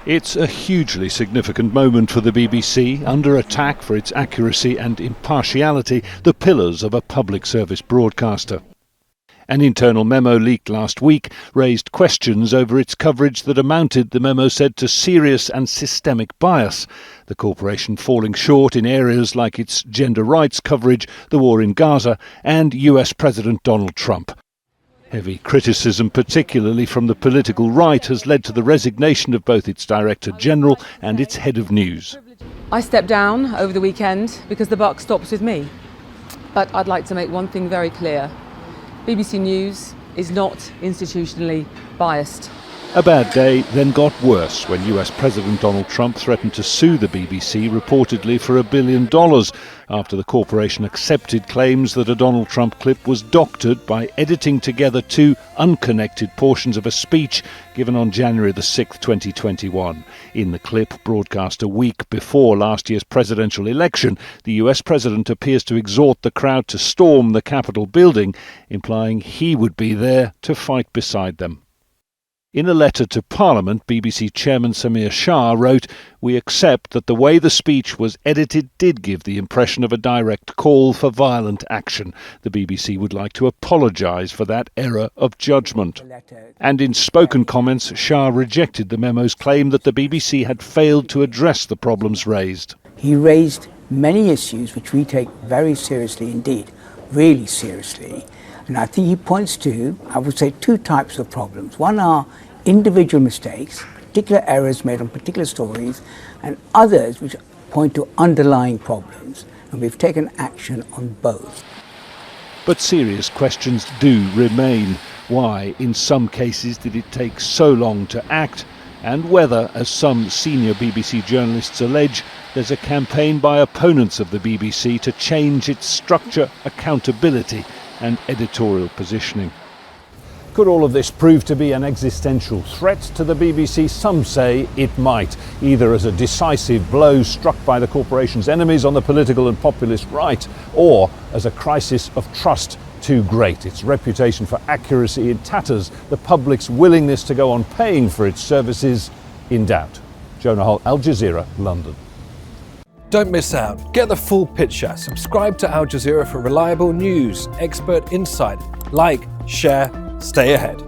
It's a hugely significant moment for the BBC, under attack for its accuracy and impartiality, the pillars of a public service broadcaster. An internal memo leaked last week raised questions over its coverage that amounted, the memo said, to serious and systemic bias, the corporation falling short in areas like its gender rights coverage, the war in Gaza and US President Donald Trump. Heavy criticism, particularly from the political right, has led to the resignation of both its Director General and its Head of News. I stepped down over the weekend because the buck stops with me. But I'd like to make one thing very clear. BBC News is not institutionally biased. A bad day then got worse when US President Donald Trump threatened to sue the BBC, reportedly for $1 billion, after the corporation accepted claims that a Donald Trump clip was doctored by editing together two unconnected portions of a speech given on January the 6th, 2021. In the clip, broadcast a week before last year's presidential election, the US president appears to exhort the crowd to storm the Capitol building, implying he would be there to fight beside them. In a letter to Parliament, BBC Chairman Samir Shah wrote, "We accept that the way the speech was edited did give the impression of a direct call for violent action. The BBC would like to apologise for that error of judgment." And in spoken comments, Shah rejected the memo's claim that the BBC had failed to address the problems raised. He raised many issues which we take very seriously indeed, really seriously. And I think he points to, I would say, two types of problems. One are individual mistakes, particular errors made on particular stories, and others which point to underlying problems. And we've taken action on both. But serious questions do remain. Why, in some cases, did it take so long to act? And whether, as some senior BBC journalists allege, there's a campaign by opponents of the BBC to change its structure, accountability and editorial positioning. Could all of this prove to be an existential threat to the BBC? Some say it might, either as a decisive blow struck by the corporation's enemies on the political and populist right, or as a crisis of trust too great, its reputation for accuracy in tatters, the public's willingness to go on paying for its services in doubt. Jonah Holt, Al Jazeera, London. Don't miss out. Get the full picture. Subscribe to Al Jazeera for reliable news, expert insight. Like, share, stay ahead.